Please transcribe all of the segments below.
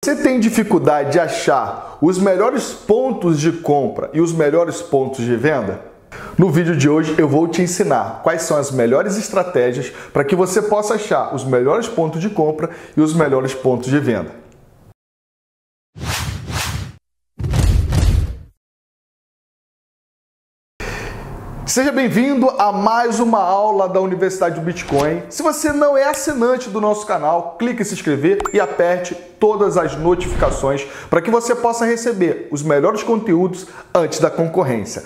Você tem dificuldade de achar os melhores pontos de compra e os melhores pontos de venda? No vídeo de hoje eu vou te ensinar quais são as melhores estratégias para que você possa achar os melhores pontos de compra e os melhores pontos de venda. Seja bem-vindo a mais uma aula da Universidade do Bitcoin. Se você não é assinante do nosso canal, clique em se inscrever e aperte todas as notificações para que você possa receber os melhores conteúdos antes da concorrência.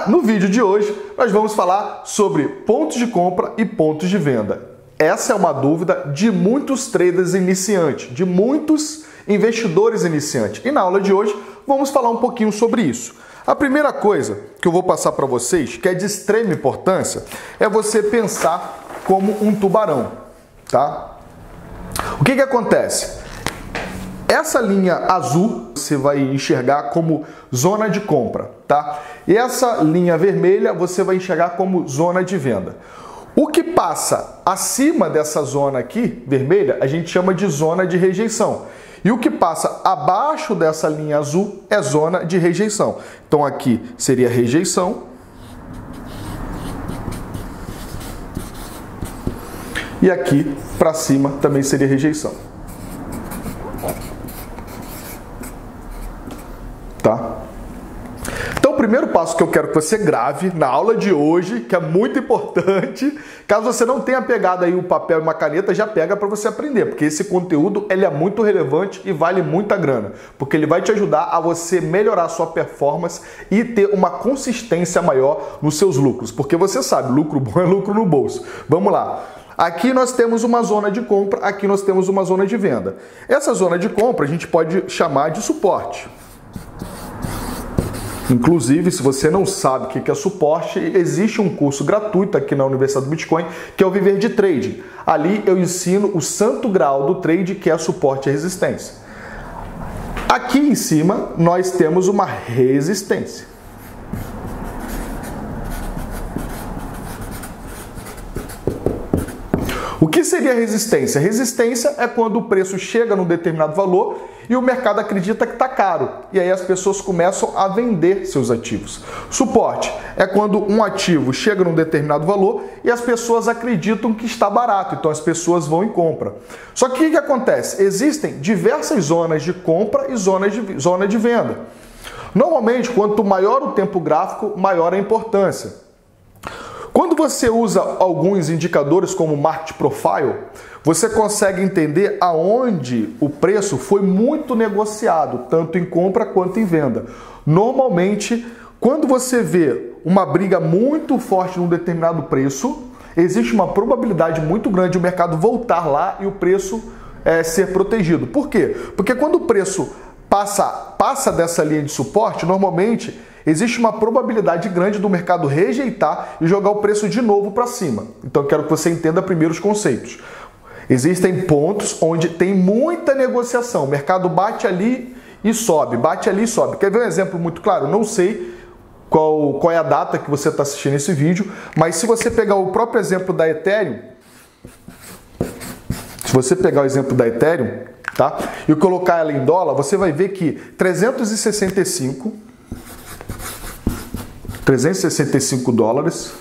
No vídeo de hoje, nós vamos falar sobre pontos de compra e pontos de venda. Essa é uma dúvida de muitos traders iniciantes, de muitos investidores iniciantes. E na aula de hoje, vamos falar um pouquinho sobre isso. A primeira coisa que eu vou passar para vocês, que é de extrema importância, é você pensar como um tubarão, tá? O que acontece? Essa linha azul você vai enxergar como zona de compra, tá? E essa linha vermelha você vai enxergar como zona de venda. O que passa acima dessa zona aqui, vermelha, a gente chama de zona de rejeição. E o que passa abaixo dessa linha azul é zona de rejeição. Então aqui seria rejeição. E aqui para cima também seria rejeição. Tá? Então o primeiro passo que eu quero que você grave na aula de hoje, que é muito importante, caso você não tenha pegado aí o papel e uma caneta, já pega para você aprender, porque esse conteúdo ele é muito relevante e vale muita grana, porque ele vai te ajudar a você melhorar a sua performance e ter uma consistência maior nos seus lucros, porque você sabe, lucro bom é lucro no bolso. Vamos lá. Aqui nós temos uma zona de compra, aqui nós temos uma zona de venda. Essa zona de compra a gente pode chamar de suporte. Inclusive, se você não sabe o que é suporte, existe um curso gratuito aqui na Universidade do Bitcoin, que é o Viver de Trade. Ali eu ensino o santo grau do trade, que é suporte e resistência. Aqui em cima, nós temos uma resistência. O que seria resistência? Resistência é quando o preço chega num determinado valor e o mercado acredita que está caro. E aí as pessoas começam a vender seus ativos. Suporte é quando um ativo chega num determinado valor e as pessoas acreditam que está barato. Então as pessoas vão e compram. Só que o que acontece? Existem diversas zonas de compra e zona de venda. Normalmente, quanto maior o tempo gráfico, maior a importância. Quando você usa alguns indicadores como Market Profile, você consegue entender aonde o preço foi muito negociado, tanto em compra quanto em venda. Normalmente, quando você vê uma briga muito forte num determinado preço, existe uma probabilidade muito grande de o mercado voltar lá e o preço ser protegido. Por quê? Porque quando o preço passa dessa linha de suporte, normalmente existe uma probabilidade grande do mercado rejeitar e jogar o preço de novo para cima. Então eu quero que você entenda primeiro os conceitos. Existem pontos onde tem muita negociação. O mercado bate ali e sobe, bate ali e sobe. Quer ver um exemplo muito claro? Não sei qual é a data que você está assistindo esse vídeo, mas se você pegar o próprio exemplo da Ethereum, tá? E colocar ela em dólar, você vai ver que 365 dólares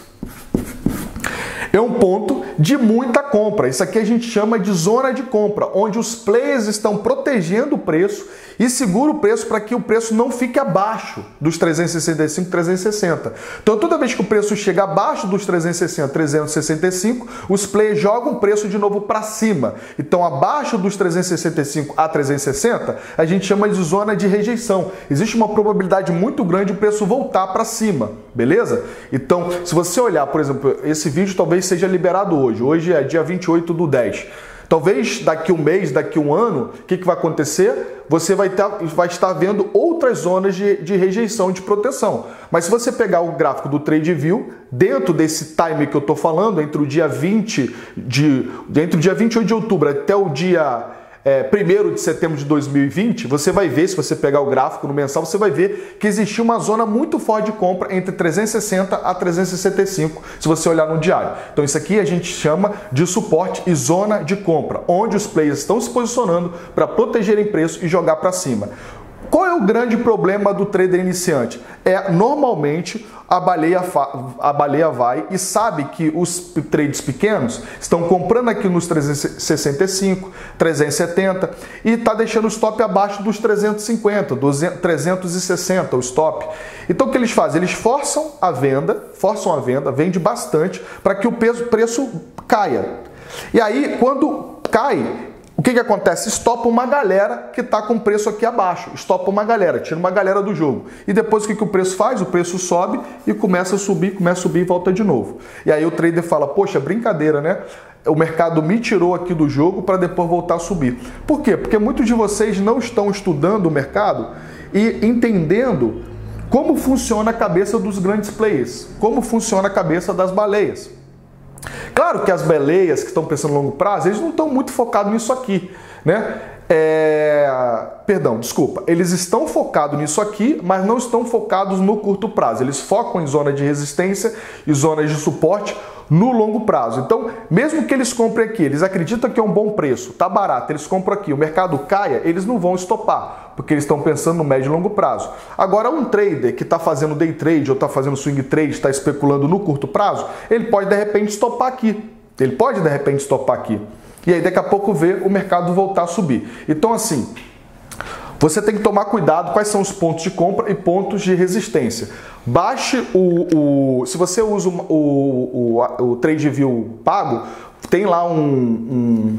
é um ponto de muita compra. Isso aqui a gente chama de zona de compra, onde os players estão protegendo o preço e segura o preço para que o preço não fique abaixo dos 365, 360. Então, toda vez que o preço chega abaixo dos 360, 365, os players jogam o preço de novo para cima. Então, abaixo dos 365 a 360, a gente chama de zona de rejeição. Existe uma probabilidade muito grande de o preço voltar para cima, beleza? Então, se você olhar, por exemplo, esse vídeo talvez seja liberado hoje. Hoje é dia 28/10. Talvez daqui um mês, daqui um ano, o que vai acontecer? Você vai estar vendo outras zonas de rejeição, de proteção. Mas se você pegar o gráfico do TradingView, dentro desse time que eu estou falando, entre o dia 28 de outubro até o dia 1º de setembro de 2020, você vai ver, se você pegar o gráfico no mensal, você vai ver que existia uma zona muito forte de compra entre 360 a 365, se você olhar no diário. Então isso aqui a gente chama de suporte e zona de compra, onde os players estão se posicionando para protegerem preço e jogar para cima. Qual é o grande problema do trader iniciante? Normalmente a baleia vai e sabe que os traders pequenos estão comprando aqui nos 365, 370 e está deixando o stop abaixo dos 350, 360 o stop. Então o que eles fazem? Eles forçam a venda, vende bastante para que o preço caia. E aí quando cai, o que acontece? Estopa uma galera que está com o preço aqui abaixo. Estopa uma galera, tira uma galera do jogo. E depois o que o preço faz? O preço sobe e começa a subir e volta de novo. E aí o trader fala, poxa, brincadeira, né? O mercado me tirou aqui do jogo para depois voltar a subir. Por quê? Porque muitos de vocês não estão estudando o mercado e entendendo como funciona a cabeça dos grandes players, como funciona a cabeça das baleias. Claro que as baleias que estão pensando no longo prazo, eles não estão muito focados nisso aqui, né? Eles estão focados nisso aqui, mas não estão focados no curto prazo. Eles focam em zona de resistência e zonas de suporte no longo prazo. Então, mesmo que eles comprem aqui, eles acreditam que é um bom preço, tá barato, eles compram aqui, o mercado caia, eles não vão estopar, porque eles estão pensando no médio e longo prazo. Agora, um trader que está fazendo day trade ou está fazendo swing trade, está especulando no curto prazo, ele pode de repente estopar aqui. E aí daqui a pouco ver o mercado voltar a subir. Então assim, você tem que tomar cuidado quais são os pontos de compra e pontos de resistência. Baixe se você usa o TradeView pago, tem lá um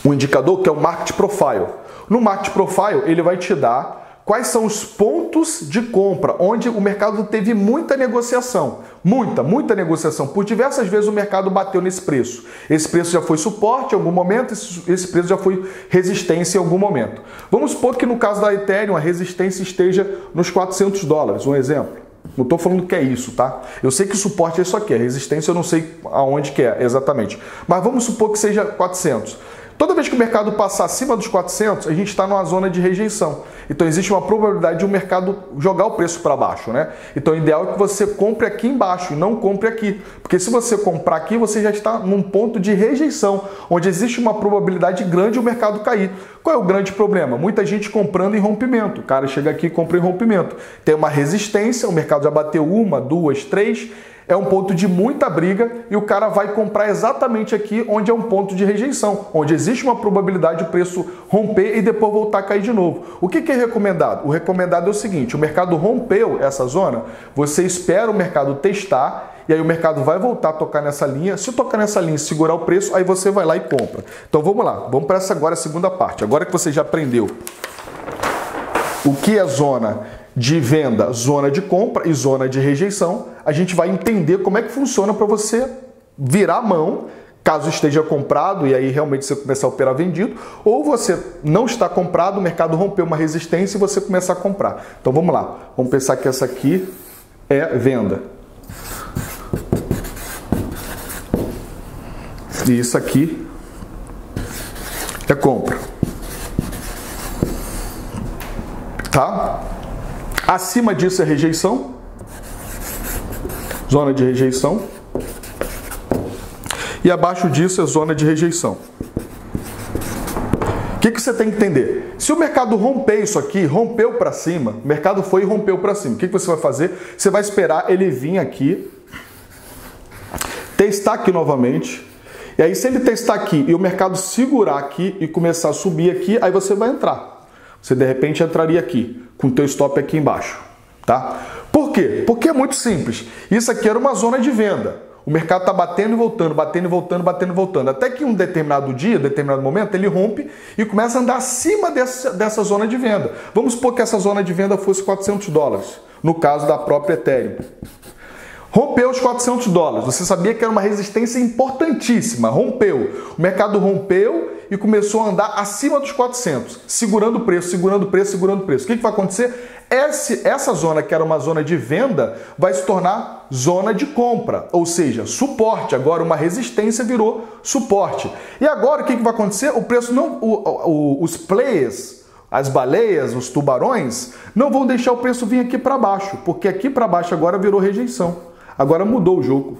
indicador que é o Market Profile. No Market Profile ele vai te dar quais são os pontos de compra, onde o mercado teve muita negociação. Muita negociação. Por diversas vezes o mercado bateu nesse preço. Esse preço já foi suporte em algum momento, esse preço já foi resistência em algum momento. Vamos supor que no caso da Ethereum a resistência esteja nos $400, um exemplo. Não estou falando que é isso, tá? Eu sei que o suporte é isso aqui, a resistência eu não sei aonde que é exatamente. Mas vamos supor que seja 400. Toda vez que o mercado passar acima dos 400, a gente está numa zona de rejeição. Então existe uma probabilidade de o mercado jogar o preço para baixo, né? Então o ideal é que você compre aqui embaixo e não compre aqui. Porque se você comprar aqui, você já está num ponto de rejeição, onde existe uma probabilidade grande de o mercado cair. Qual é o grande problema? Muita gente comprando em rompimento. O cara chega aqui e compra em rompimento. Tem uma resistência, o mercado já bateu 1, 2, 3... é um ponto de muita briga e o cara vai comprar exatamente aqui onde é um ponto de rejeição, onde existe uma probabilidade de o preço romper e depois voltar a cair de novo. O que é recomendado? O recomendado é o seguinte, o mercado rompeu essa zona, você espera o mercado testar e aí o mercado vai voltar a tocar nessa linha. Se tocar nessa linha e segurar o preço, aí você vai lá e compra. Então vamos lá, vamos para essa agora a segunda parte. Agora que você já aprendeu o que é zona de venda, zona de compra e zona de rejeição, a gente vai entender como é que funciona para você virar a mão, caso esteja comprado e aí realmente você começar a operar vendido, ou você não está comprado, o mercado rompeu uma resistência e você começar a comprar. Então vamos lá, vamos pensar que essa aqui é venda. E isso aqui é compra. Tá? Acima disso é rejeição, zona de rejeição, e abaixo disso é zona de rejeição. O que você tem que entender? Se o mercado romper isso aqui, rompeu para cima, o mercado foi e rompeu para cima, o que você vai fazer? Você vai esperar ele vir aqui, testar aqui novamente, e aí se ele testar aqui e o mercado segurar aqui e começar a subir aqui, aí você vai entrar. Você de repente entraria aqui, com o teu stop aqui embaixo, tá? Por quê? Porque é muito simples. Isso aqui era uma zona de venda. O mercado está batendo e voltando, batendo e voltando, batendo e voltando. Até que em um determinado dia, determinado momento, ele rompe e começa a andar acima dessa zona de venda. Vamos supor que essa zona de venda fosse $400, no caso da própria Ethereum. Rompeu os $400. Você sabia que era uma resistência importantíssima. Rompeu. O mercado rompeu e começou a andar acima dos 400, segurando o preço, segurando o preço, segurando o preço. O que vai acontecer? Essa zona, que era uma zona de venda, vai se tornar zona de compra, ou seja, suporte. Agora uma resistência virou suporte. E agora o que vai acontecer? O preço não, os players, as baleias, os tubarões, não vão deixar o preço vir aqui para baixo, porque aqui para baixo agora virou rejeição. Agora mudou o jogo.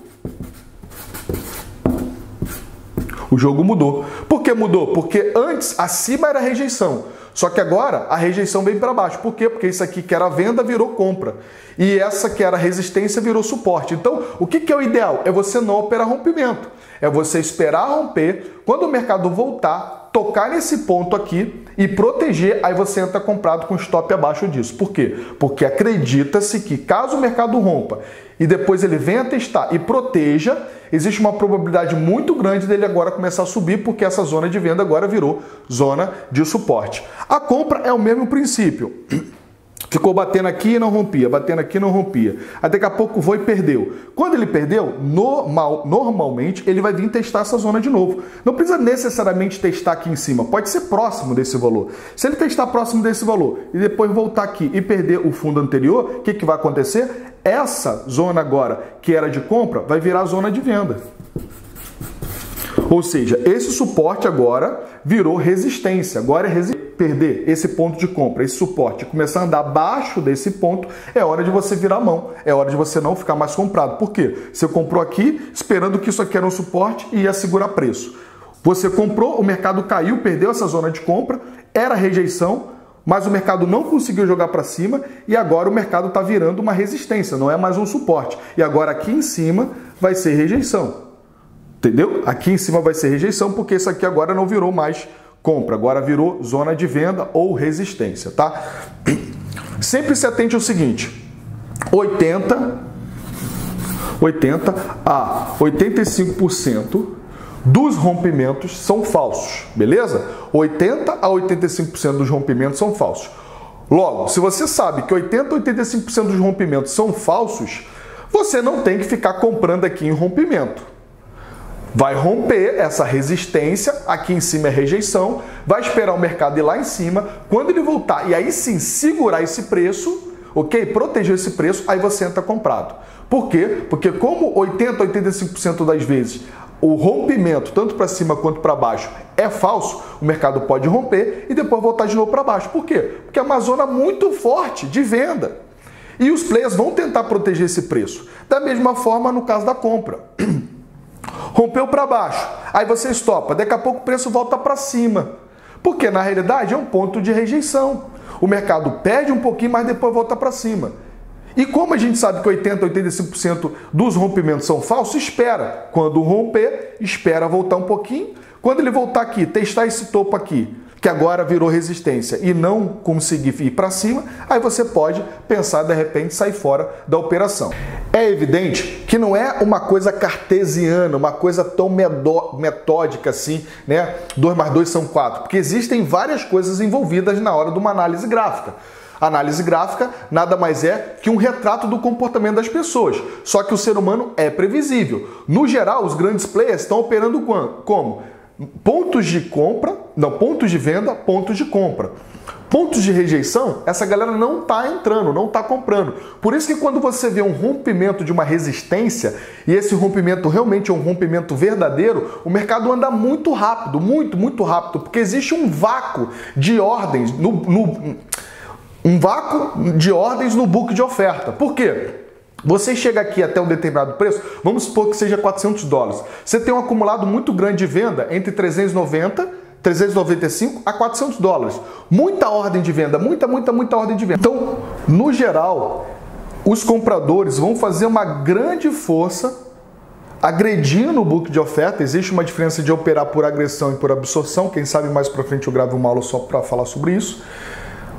O jogo mudou. Por que mudou? Porque antes acima era rejeição. Só que agora a rejeição vem para baixo. Por quê? Porque isso aqui que era venda virou compra. E essa que era resistência virou suporte. Então, o que é o ideal? É você não operar rompimento. É você esperar romper. Quando o mercado voltar, tocar nesse ponto aqui e proteger, aí você entra comprado com stop abaixo disso. Por quê? Porque acredita-se que caso o mercado rompa e depois ele venha testar e proteja, existe uma probabilidade muito grande dele agora começar a subir, porque essa zona de venda agora virou zona de suporte. A compra é o mesmo princípio. Ficou batendo aqui e não rompia, batendo aqui e não rompia. Aí daqui a pouco foi e perdeu. Quando ele perdeu, normalmente ele vai vir testar essa zona de novo. Não precisa necessariamente testar aqui em cima, pode ser próximo desse valor. Se ele testar próximo desse valor e depois voltar aqui e perder o fundo anterior, o que vai acontecer? Essa zona agora, que era de compra, vai virar zona de venda. Ou seja, esse suporte agora virou resistência. Agora é perder esse ponto de compra, esse suporte, começar a andar abaixo desse ponto, é hora de você virar a mão. É hora de você não ficar mais comprado. Por quê? Você comprou aqui esperando que isso aqui era um suporte e ia segurar preço. Você comprou, o mercado caiu, perdeu essa zona de compra, era rejeição, mas o mercado não conseguiu jogar para cima e agora o mercado está virando uma resistência, não é mais um suporte. E agora aqui em cima vai ser rejeição. Entendeu? Aqui em cima vai ser rejeição, porque isso aqui agora não virou mais compra, agora virou zona de venda ou resistência, tá? Sempre se atente ao seguinte, 80 a 85% dos rompimentos são falsos, beleza? 80 a 85% dos rompimentos são falsos. Logo, se você sabe que 80 a 85% dos rompimentos são falsos, você não tem que ficar comprando aqui em rompimento. Vai romper essa resistência, aqui em cima é rejeição, vai esperar o mercado ir lá em cima, quando ele voltar e aí sim segurar esse preço, ok? Proteger esse preço, aí você entra comprado. Por quê? Porque como 80 a 85% das vezes o rompimento, tanto para cima quanto para baixo, é falso, o mercado pode romper e depois voltar de novo para baixo. Por quê? Porque é uma zona muito forte de venda. E os players vão tentar proteger esse preço. Da mesma forma no caso da compra. Rompeu para baixo, aí você estopa, daqui a pouco o preço volta para cima. Porque na realidade é um ponto de rejeição. O mercado perde um pouquinho, mas depois volta para cima. E como a gente sabe que 80 a 85% dos rompimentos são falsos, espera. Quando romper, espera voltar um pouquinho. Quando ele voltar aqui, testar esse topo aqui, que agora virou resistência e não conseguir ir para cima, aí você pode pensar de repente sair fora da operação. É evidente que não é uma coisa cartesiana, uma coisa tão metódica assim, né? 2 mais 2 são 4, porque existem várias coisas envolvidas na hora de uma análise gráfica. A análise gráfica nada mais é que um retrato do comportamento das pessoas, só que o ser humano é previsível. No geral, os grandes players estão operando como? Pontos de compra, não, pontos de venda, pontos de compra. Pontos de rejeição, essa galera não está entrando, não está comprando. Por isso que quando você vê um rompimento de uma resistência, e esse rompimento realmente é um rompimento verdadeiro, o mercado anda muito rápido, muito rápido, porque existe um vácuo de ordens, um vácuo de ordens no book de oferta. Por quê? Você chega aqui até um determinado preço, vamos supor que seja $400. Você tem um acumulado muito grande de venda entre 395 a $400. Muita ordem de venda, muita ordem de venda. Então, no geral, os compradores vão fazer uma grande força agredindo o book de oferta. Existe uma diferença de operar por agressão e por absorção. Quem sabe mais para frente eu gravo uma aula só para falar sobre isso.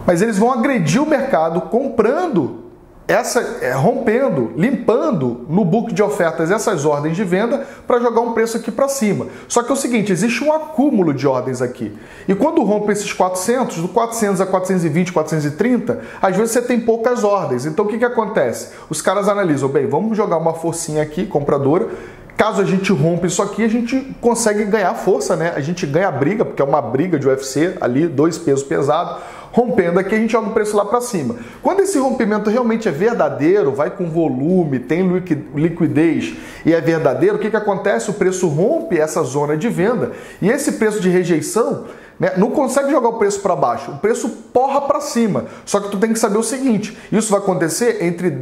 Mas eles vão agredir o mercado comprando rompendo, limpando no book de ofertas essas ordens de venda para jogar um preço aqui para cima. Só que é o seguinte, existe um acúmulo de ordens aqui. E quando rompe esses 400, do 400 a 420, 430, às vezes você tem poucas ordens. Então o que acontece? Os caras analisam, bem, vamos jogar uma forcinha aqui, compradora, Caso a gente rompa isso aqui, a gente consegue ganhar força, né? A gente ganha a briga, porque é uma briga de UFC ali, 2 pesos pesados. Rompendo aqui, a gente joga o preço lá para cima. Quando esse rompimento realmente é verdadeiro, vai com volume, tem liquidez e é verdadeiro, o que acontece? O preço rompe essa zona de venda e esse preço de rejeição, né, não consegue jogar o preço para baixo, o preço porra para cima. Só que tu tem que saber o seguinte, isso vai acontecer entre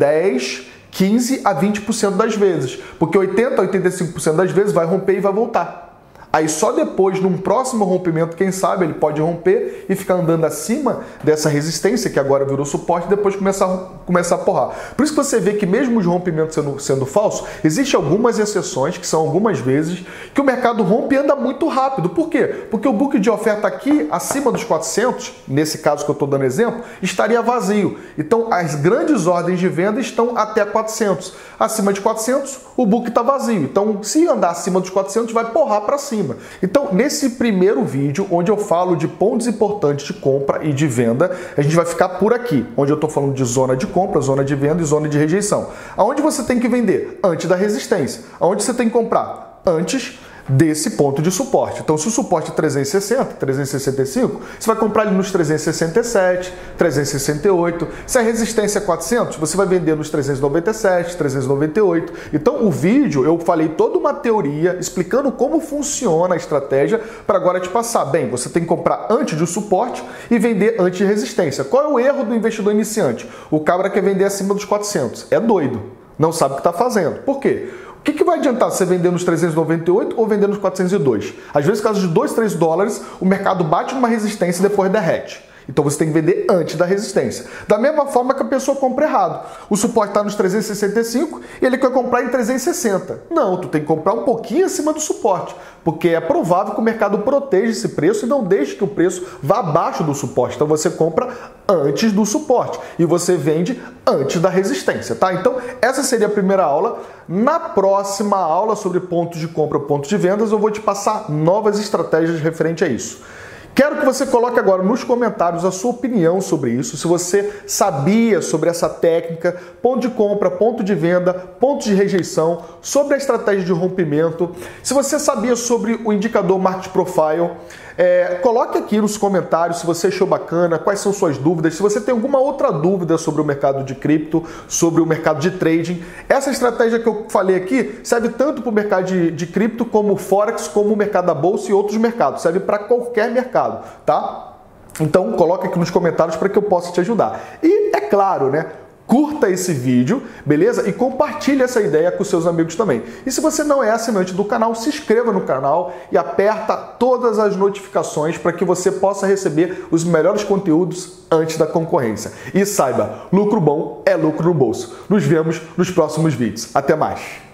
15 a 20% das vezes, porque 80 a 85% das vezes vai romper e vai voltar. Aí só depois, num próximo rompimento, quem sabe, ele pode romper e ficar andando acima dessa resistência, que agora virou suporte, e depois começar a porrar. Por isso que você vê que mesmo os rompimentos sendo falsos, existem algumas exceções, que são algumas vezes, que o mercado rompe e anda muito rápido. Por quê? Porque o book de oferta aqui, acima dos 400, nesse caso que eu estou dando exemplo, estaria vazio. Então, as grandes ordens de venda estão até 400. Acima de 400, o book está vazio. Então, se andar acima dos 400, vai porrar para cima. Então, nesse primeiro vídeo, onde eu falo de pontos importantes de compra e de venda, a gente vai ficar por aqui, onde eu estou falando de zona de compra, zona de venda e zona de rejeição. Aonde você tem que vender? Antes da resistência. Aonde você tem que comprar? Antes desse ponto de suporte. Então, se o suporte é 360, 365, você vai comprar ele nos 367, 368. Se a resistência é 400, você vai vender nos 397, 398. Então, o vídeo, eu falei toda uma teoria explicando como funciona a estratégia para agora te passar. Bem, você tem que comprar antes do suporte e vender antes de resistência. Qual é o erro do investidor iniciante? O cabra quer vender acima dos 400. É doido. Não sabe o que está fazendo. Por quê? O que vai adiantar você vender nos 398 ou vender nos 402? Às vezes, caso de 2, 3 dólares, o mercado bate numa resistência e depois derrete. Então você tem que vender antes da resistência. Da mesma forma que a pessoa compra errado. O suporte está nos 365 e ele quer comprar em 360. Não, tu tem que comprar um pouquinho acima do suporte, porque é provável que o mercado proteja esse preço e não deixe que o preço vá abaixo do suporte. Então você compra antes do suporte e você vende antes da resistência, tá? Então essa seria a primeira aula. Na próxima aula sobre pontos de compra e pontos de vendas, eu vou te passar novas estratégias referente a isso. Quero que você coloque agora nos comentários a sua opinião sobre isso, se você sabia sobre essa técnica, ponto de compra, ponto de venda, ponto de rejeição, sobre a estratégia de rompimento, se você sabia sobre o indicador Market Profile. Coloque aqui nos comentários se você achou bacana, quais são suas dúvidas, se você tem alguma outra dúvida sobre o mercado de cripto, sobre o mercado de trading. Essa estratégia que eu falei aqui serve tanto para o mercado de cripto, como o Forex, como o mercado da Bolsa e outros mercados. Serve para qualquer mercado, tá? Então coloque aqui nos comentários para que eu possa te ajudar. E é claro, né? Curta esse vídeo, beleza? E compartilhe essa ideia com seus amigos também. E se você não é assinante do canal, se inscreva no canal e aperta todas as notificações para que você possa receber os melhores conteúdos antes da concorrência. E saiba, lucro bom é lucro no bolso. Nos vemos nos próximos vídeos. Até mais!